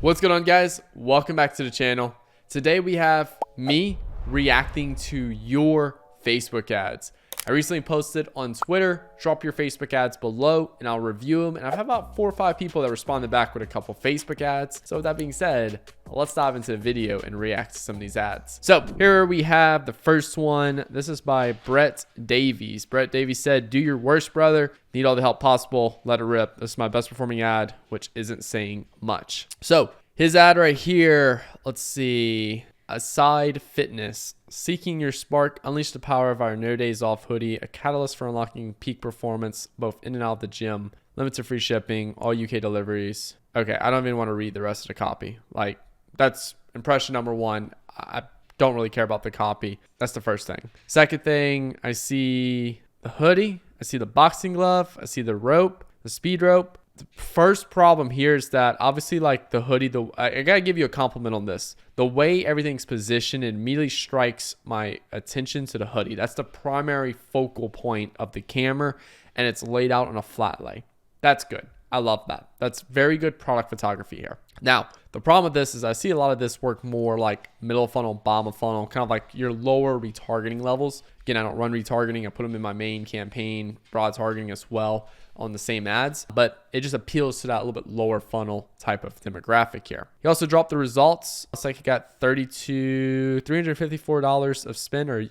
What's going on, guys? Welcome back to the channel. Today we have me reacting to your Facebook ads. I recently posted on Twitter, drop your Facebook ads below and I'll review them. And I've had about 4 or 5 people that responded back with a couple Facebook ads. So with that being said, let's dive into the video and react to some of these ads. So here we have the first one. This is by Brett Davies. Brett Davies said, "Do your worst, brother. Need all the help possible. Let it rip. This is my best performing ad," which isn't saying much. So his ad right here, let's see. Aside Fitness, seeking your spark, unleash the power of our no days off hoodie, a catalyst for unlocking peak performance both in and out of the gym, limited free shipping, all UK deliveries. Okay, I don't even want to read the rest of the copy. Like, that's impression number one. I don't really care about the copy. That's the first thing. Second thing, I see the hoodie, I see the boxing glove, I see the rope, the speed rope. The first problem here is that obviously, like the hoodie, I gotta give you a compliment on this. The way everything's positioned, it immediately strikes my attention to the hoodie. That's the primary focal point of the camera, and it's laid out on a flat lay. That's good. I love that. That's very good product photography here. Now, the problem with this is I see a lot of this work more like middle funnel, bottom of funnel, kind of like your lower retargeting levels. Again, I don't run retargeting. I put them in my main campaign, broad targeting as well on the same ads, but it just appeals to that little bit lower funnel type of demographic here. He also dropped the results. Looks like he got $354 of spend, or is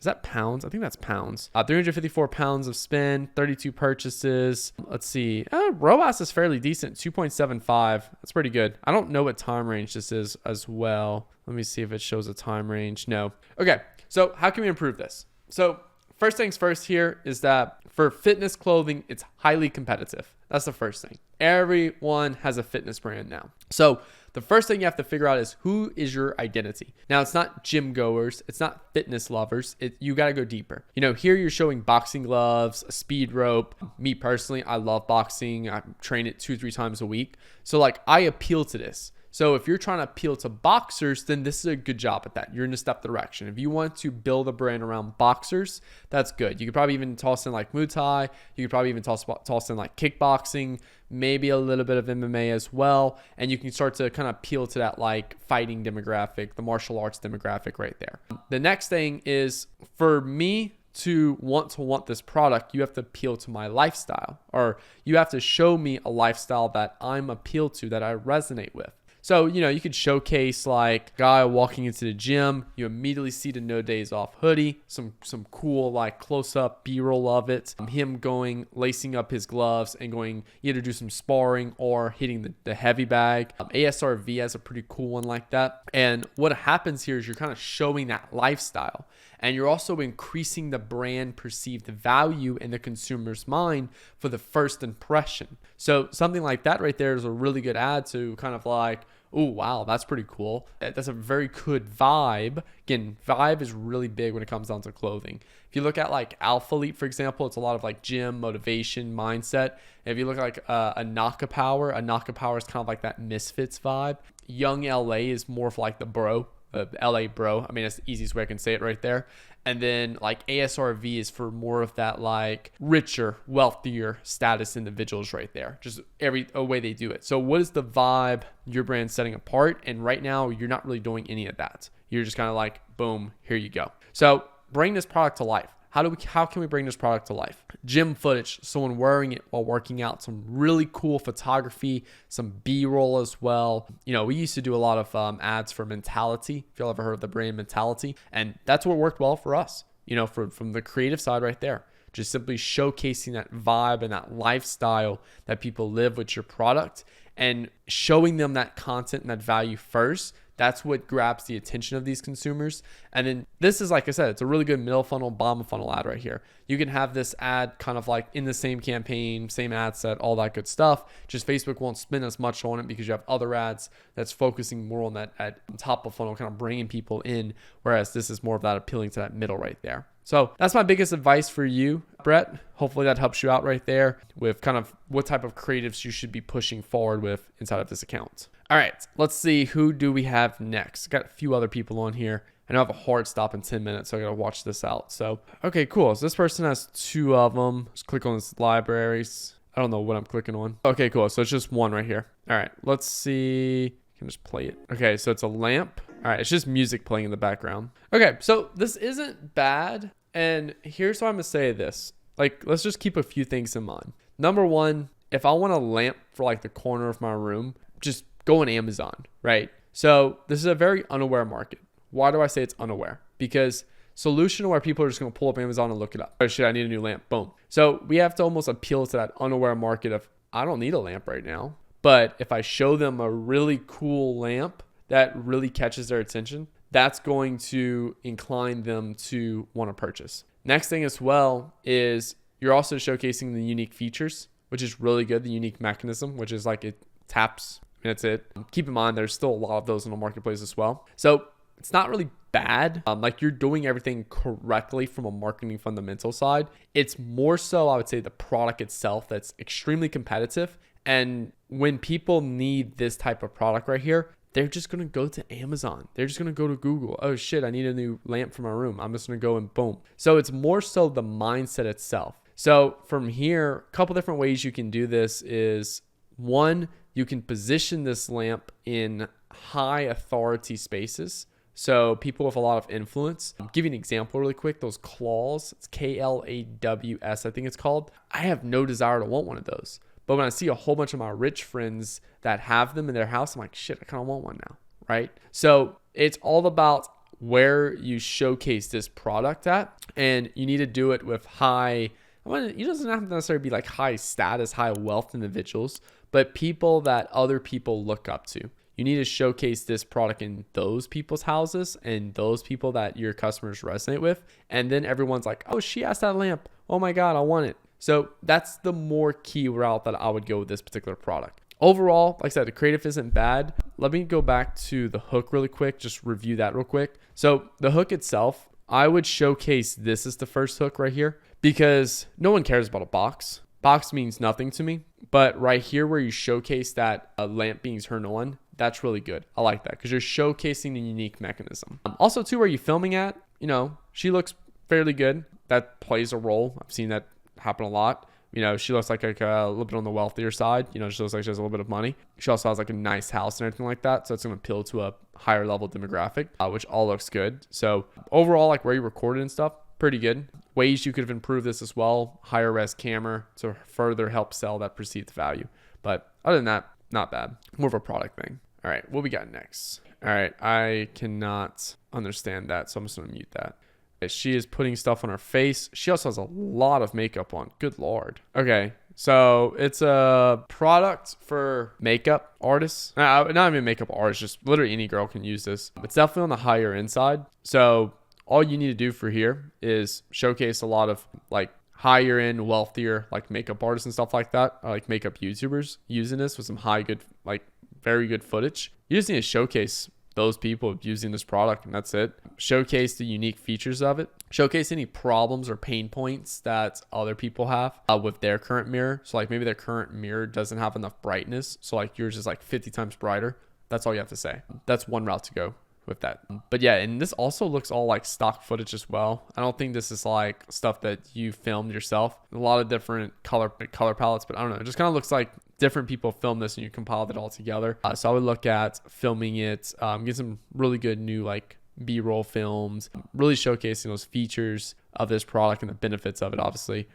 that pounds? I think that's pounds. 354 pounds of spend, 32 purchases. Let's see. ROAS is fairly decent, 2.75. That's pretty good. I don't know what time range this is as well. Let me see if it shows a time range. No. Okay. So how can we improve this? So first things first here is that for fitness clothing, it's highly competitive. That's the first thing. Everyone has a fitness brand now. So the first thing you have to figure out is, who is your identity? Now, it's not gym goers. It's not fitness lovers. You got to go deeper. You know, here you're showing boxing gloves, a speed rope. Me personally, I love boxing. I train it 2-3 times a week. So like, I appeal to this. So if you're trying to appeal to boxers, then this is a good job at that. You're in a step direction. If you want to build a brand around boxers, that's good. You could probably even toss in like Muay Thai. You could probably even toss in like kickboxing, maybe a little bit of MMA as well. And you can start to kind of appeal to that like fighting demographic, the martial arts demographic right there. The next thing is, for me to want this product, you have to appeal to my lifestyle, or you have to show me a lifestyle that I'm appealed to, that I resonate with. So, you know, you could showcase like a guy walking into the gym. You immediately see the no days off hoodie, some cool like close up B-roll of it. Him lacing up his gloves and going either do some sparring or hitting the heavy bag. ASRV has a pretty cool one like that. And what happens here is you're kind of showing that lifestyle, and you're also increasing the brand perceived value in the consumer's mind for the first impression. So something like that right there is a really good ad to kind of like, oh, wow, that's pretty cool. That's a very good vibe. Again, vibe is really big when it comes down to clothing. If you look at like Alpha Elite, for example, it's a lot of like gym, motivation, mindset. If you look at like a Naka Power is kind of like that Misfits vibe. Young LA is more of like the bro. LA bro. I mean, that's the easiest way I can say it right there. And then like ASRV is for more of that like richer, wealthier status individuals right there. Just a way they do it. So what is the vibe your brand's setting apart? And right now you're not really doing any of that. You're just kind of like, boom, here you go. So bring this product to life. How can we bring this product to life? Gym footage, someone wearing it while working out, some really cool photography, some B-roll as well. You know, we used to do a lot of ads for Mentality, if y'all ever heard of the brand Mentality, and that's what worked well for us, you know, from the creative side right there. Just simply showcasing that vibe and that lifestyle that people live with your product, and showing them that content and that value first. That's what grabs the attention of these consumers. And then this is, like I said, it's a really good middle funnel, bottom funnel ad right here. You can have this ad kind of like in the same campaign, same ad set, all that good stuff. Just Facebook won't spend as much on it because you have other ads that's focusing more on that at top of funnel, kind of bringing people in. Whereas this is more of that appealing to that middle right there. So that's my biggest advice for you, Brett. Hopefully that helps you out right there with kind of what type of creatives you should be pushing forward with inside of this account. All right, let's see, who do we have next? Got a few other people on here. I know I have a hard stop in 10 minutes, so I got to watch this out. So, okay, cool. So this person has 2 of them. Just click on this libraries. I don't know what I'm clicking on. Okay, cool. So it's just one right here. All right, let's see. can just play it. Okay, so it's a lamp. All right, it's just music playing in the background. Okay, so this isn't bad. And here's why I'm gonna say this. Like, let's just keep a few things in mind. Number one, if I want a lamp for like the corner of my room, just go on Amazon, right? So this is a very unaware market. Why do I say it's unaware? Because solution where people are just gonna pull up Amazon and look it up. Oh shit, I need a new lamp. Boom. So we have to almost appeal to that unaware market of, I don't need a lamp right now. But if I show them a really cool lamp that really catches their attention, that's going to incline them to want to purchase. Next thing as well is you're also showcasing the unique features, which is really good. The unique mechanism, which is like it taps, and that's it. Keep in mind, there's still a lot of those in the marketplace as well. So it's not really bad. Like, you're doing everything correctly from a marketing fundamental side. It's more so, I would say, the product itself that's extremely competitive. And when people need this type of product right here, they're just going to go to Amazon. They're just going to go to Google. Oh shit, I need a new lamp for my room. I'm just going to go and boom. So it's more so the mindset itself. So from here, a couple different ways you can do this is, one, you can position this lamp in high authority spaces. So people with a lot of influence. I'll give you an example really quick. Those claws, it's KLAWS, I think it's called. I have no desire to want one of those. But when I see a whole bunch of my rich friends that have them in their house, I'm like, shit, I kind of want one now, right? So it's all about where you showcase this product at, and you need to do it with high, it doesn't have to necessarily be like high status, high wealth individuals, but people that other people look up to. You need to showcase this product in those people's houses and those people that your customers resonate with. And then everyone's like, oh, she has that lamp. Oh my God, I want it. So that's the more key route that I would go with this particular product. Overall, like I said, the creative isn't bad. Let me go back to the hook really quick, just review that real quick. So the hook itself, I would showcase this as the first hook right here, because no one cares about a box. Box means nothing to me. But right here where you showcase that a lamp being turned on, that's really good. I like that because you're showcasing the unique mechanism. Also too, where you filming at, she looks fairly good. That plays a role. I've seen that happen a lot. She looks like a little bit on the wealthier side. She looks like she has a little bit of money. She also has like a nice house and everything like that. So it's going to appeal to a higher level demographic, which all looks good. So overall, like where you recorded and stuff, pretty good. Ways you could have improved this as well. Higher res camera to further help sell that perceived value. But other than that, not bad. More of a product thing. All right, what we got next? All right, I cannot understand that, so I'm just going to mute that. She is putting stuff on her face. She also has a lot of makeup on. Good Lord. Okay, so it's a product for makeup artists. Not even makeup artists, just literally any girl can use this. It's definitely on the higher end side. So all you need to do for here is showcase a lot of like higher end, wealthier like makeup artists and stuff like that, or like makeup YouTubers using this with some very good footage. You just need to showcase those people using this product, and that's it. Showcase the unique features of it. Showcase any problems or pain points that other people have with their current mirror. So like maybe their current mirror doesn't have enough brightness, so like yours is like 50 times brighter. That's all you have to say. That's one route to go with that. But yeah, and this also looks all like stock footage as well. I don't think this is like stuff that you filmed yourself. A lot of different color palettes, but I don't know. It just kind of looks like different people filmed this and you compiled it all together. So I would look at filming it, get some really good new like B-roll films, really showcasing those features of this product and the benefits of it. Obviously,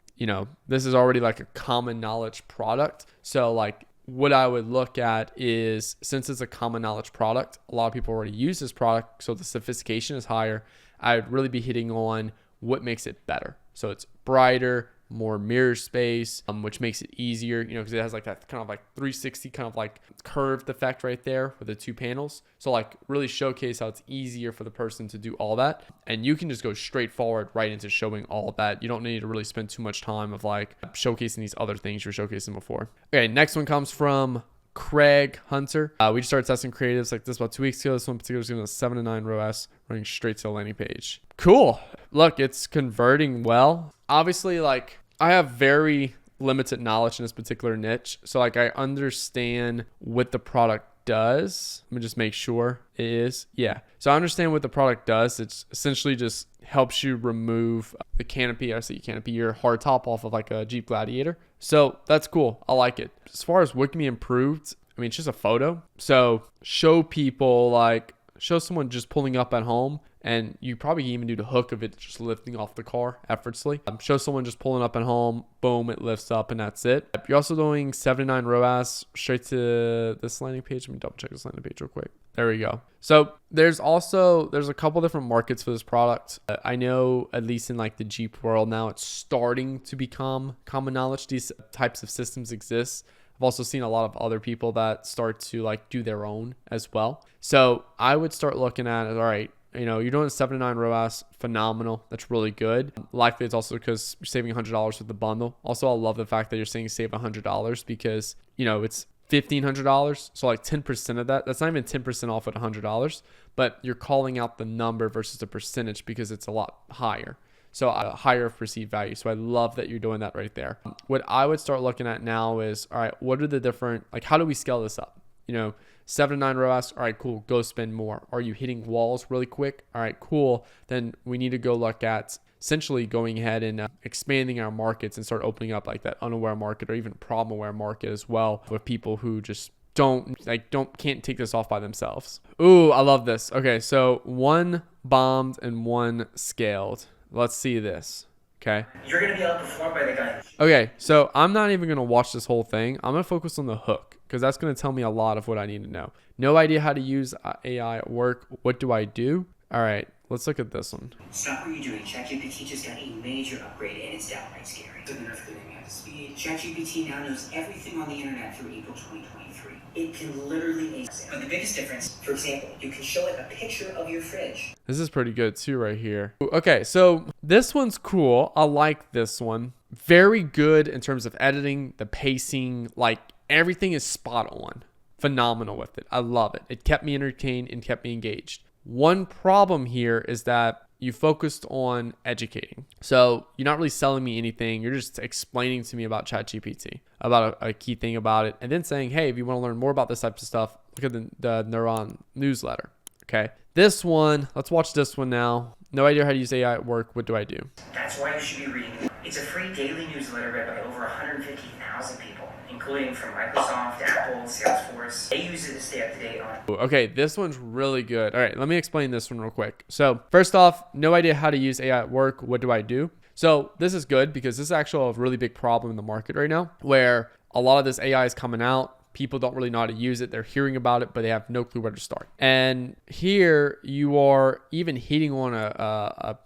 this is already like a common knowledge product. So like what I would look at is, since it's a common knowledge product, a lot of people already use this product, so the sophistication is higher. I'd really be hitting on what makes it better. So it's brighter, more mirror space, which makes it easier, because it has like that kind of like 360 kind of like curved effect right there with the two panels. So like really showcase how it's easier for the person to do all that. And you can just go straight forward right into showing all of that. You don't need to really spend too much time of like showcasing these other things you're showcasing before. Okay, next one comes from Craig Hunter. We just started testing creatives like this about 2 weeks ago. This one in particular is giving a 7 to 9 ROAS, running straight to the landing page. Cool. Look, it's converting well. Obviously, like I have very limited knowledge in this particular niche. So like I understand what the product does. Let me just make sure it is. Yeah. So I understand what the product does. It's essentially just helps you remove the canopy. I say canopy, your hard top off of like a Jeep Gladiator. So that's cool. I like it. As far as what can be improved, I mean, it's just a photo. So show people, like, show someone just pulling up at home, and you probably can even do the hook of it just lifting off the car effortlessly. Show someone just pulling up at home, boom, it lifts up, and that's it. You're also doing 79 ROAS straight to this landing page. Let me double check this landing page real quick. There we go. So there's a couple different markets for this product. I know, at least in like the Jeep world now, it's starting to become common knowledge these types of systems exist. I've also seen a lot of other people that start to like do their own as well. So I would start looking at it. All right, you know, you're doing a 79 ROAS, phenomenal. That's really good. Likely it's also because you're saving $100 with the bundle. Also, I love the fact that you're saying save $100 because, you know, it's $1,500. So like 10% of that, that's not even 10% off at $100, but you're calling out the number versus the percentage because it's a lot higher. So a higher perceived value. So I love that you're doing that right there. What I would start looking at now is, all right, what are the different, like, how do we scale this up? You know, 79 ROAS, all right, cool, go spend more. Are you hitting walls really quick? All right, cool. Then we need to go look at essentially going ahead and expanding our markets and start opening up like that unaware market or even problem aware market as well with people who just can't take this off by themselves. Ooh, I love this. Okay, so one bombed and one scaled. Let's see this. Okay. You're going to be outperformed by the guy. Okay, so I'm not even going to watch this whole thing. I'm going to focus on the hook because that's going to tell me a lot of what I need to know. No idea how to use AI at work. What do I do? All right, let's look at this one. Stop what you're doing. ChatGPT just got a major upgrade and it's downright scary. Good enough for getting up to speed. ChatGPT now knows everything on the internet through April 2023. It can literally but the biggest difference, for example, you can show it a picture of your fridge. This is pretty good too right here. Okay, so this one's cool. I like this one. Very good in terms of editing, the pacing, like everything is spot on. Phenomenal with it. I love it. It kept me entertained and kept me engaged. One problem here is that you focused on educating. So you're not really selling me anything. You're just explaining to me about ChatGPT, about a key thing about it. And then saying, hey, if you want to learn more about this type of stuff, look at the Neuron newsletter. Okay. This one, let's watch this one now. No idea how to use AI at work. What do I do? That's why you should be reading it. It's a free daily newsletter read by over 150,000 people, including from Microsoft, Apple, Salesforce. They use it to stay up to date on it. Okay, this one's really good. All right, let me explain this one real quick. So first off, no idea how to use AI at work. What do I do? So this is good because this is actually a really big problem in the market right now where a lot of this AI is coming out. People don't really know how to use it. They're hearing about it, but they have no clue where to start. And here you are even hitting on a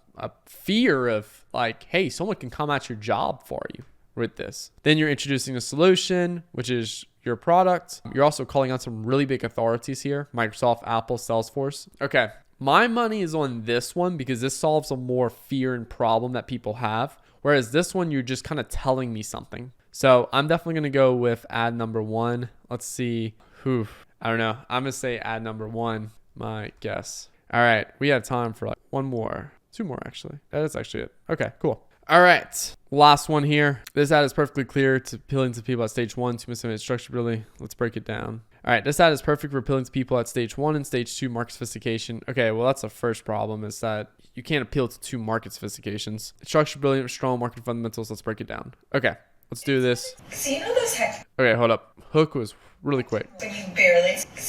fear of like, hey, someone can come at your job for you with this. Then you're introducing a solution, which is your product. You're also calling out some really big authorities here: Microsoft, Apple, Salesforce. Okay, my money is on this one because this solves a more fear and problem that people have. Whereas this one, you're just kind of telling me something. So I'm definitely going to go with ad number one. Let's see. I don't know. I'm going to say ad number one, my guess. All right. We have time for like one more. Two more, actually. That's actually it. Okay, cool. All right. Last one here. This ad is perfectly clear to appealing to people at stage 1, 2 missing structurability. Let's break it down. All right. This ad is perfect for appealing to people at stage 1 and stage 2 market sophistication. Okay. Well, that's the first problem is that you can't appeal to 2 market sophistications. Structure brilliant, strong market fundamentals. Let's break it down. Okay. Let's do this. So you know those hectic. Okay, hold up. Hook was really quick. So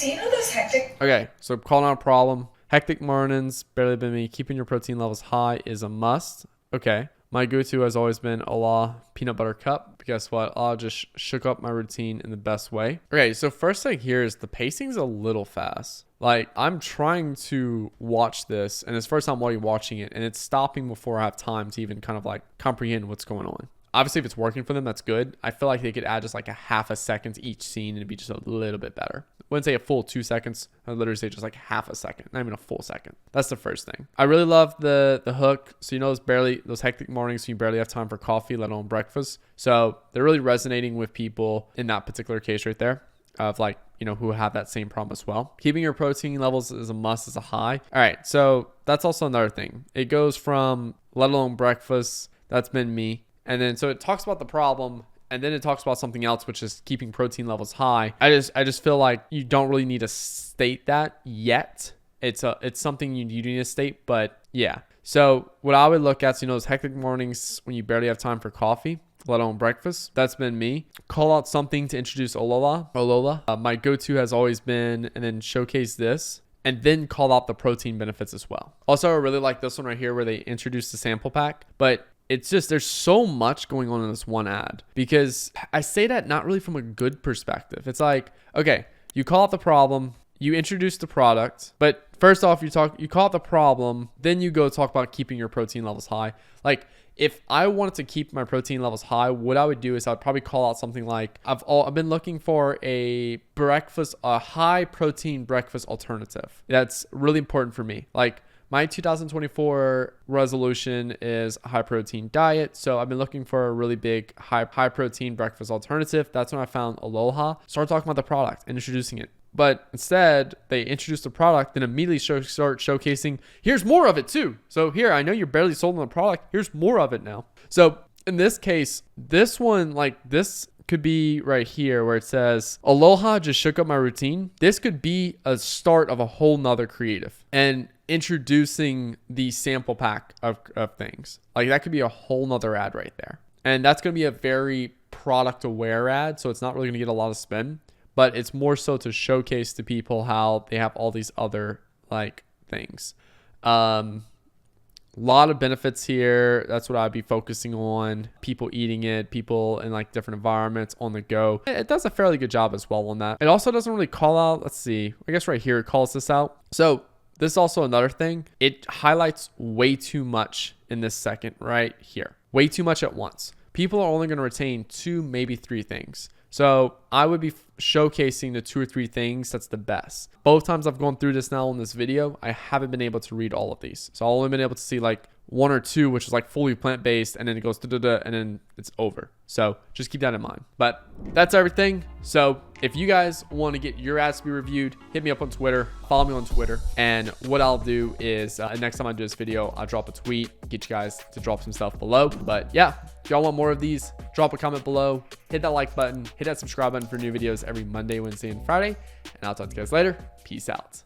you know those hectic. Okay, so calling out a problem. Hectic mornings, barely been me. Keeping your protein levels high is a must. Okay. My go-to has always been a la peanut butter cup. But guess what? I just shook up my routine in the best way. Okay, so first thing here is the pacing's a little fast. Like, I'm trying to watch this, and it's the first time already watching it, and it's stopping before I have time to even kind of like comprehend what's going on. Obviously, if it's working for them, that's good. I feel like they could add just like a half a second to each scene and it'd be just a little bit better. I wouldn't say a full 2 seconds. I'd literally say just like half a second, not even a full second. That's the first thing. I really love the hook. So you know those hectic mornings, so you barely have time for coffee, let alone breakfast. So they're really resonating with people in that particular case right there of like, you know, who have that same problem as well. Keeping your protein levels is a must, is a high. All right, so that's also another thing. It goes from let alone breakfast, that's been me. And then so it talks about the problem and then it talks about something else, which is keeping protein levels high. I just feel like you don't really need to state that yet. It's something you need to state, but yeah. So what I would look at, so you know, those hectic mornings when you barely have time for coffee. let alone breakfast. That's been me. Call out something to introduce Olola. My go-to has always been, and then showcase this, and then call out the protein benefits as well. Also, I really like this one right here where they introduce the sample pack, but it's just, there's so much going on in this one ad, because I say that not really from a good perspective. It's like, okay, you call out the problem, you introduce the product, but first off, you call out the problem, then you go talk about keeping your protein levels high. Like, if I wanted to keep my protein levels high, what I would do is I'd probably call out something like, I've been looking for a high protein breakfast alternative. That's really important for me. Like, my 2024 resolution is a high protein diet. So I've been looking for a really big high protein breakfast alternative. That's when I found Aloha. Start talking about the product and introducing it. But instead, they introduce the product, then immediately start showcasing, here's more of it too. So here, I know you're barely sold on the product. Here's more of it now. So in this case, this one, like this could be right here where it says, Aloha just shook up my routine. This could be a start of a whole nother creative and introducing the sample pack of things. Like that could be a whole nother ad right there. And that's going to be a very product aware ad. So it's not really going to get a lot of spin, but it's more so to showcase to people how they have all these other like things. Lot of benefits here. That's what I'd be focusing on. People eating it, people in like different environments on the go. It does a fairly good job as well on that. It also doesn't really call out, let's see, I guess right here it calls this out. So this is also another thing. It highlights way too much in this second right here. Way too much at once. People are only going to retain 2, maybe 3 things. So I would be showcasing the 2 or 3 things that's the best. Both times I've gone through this now in this video, I haven't been able to read all of these. So I've only been able to see like 1 or 2, which is like fully plant-based, and then it goes da-da-da, and then it's over. So just keep that in mind. But that's everything. So if you guys want to get your ads to be reviewed, hit me up on Twitter, follow me on Twitter. And what I'll do is next time I do this video, I'll drop a tweet, get you guys to drop some stuff below. But yeah, if y'all want more of these, drop a comment below, hit that like button, hit that subscribe button for new videos every Monday, Wednesday, and Friday. And I'll talk to you guys later. Peace out.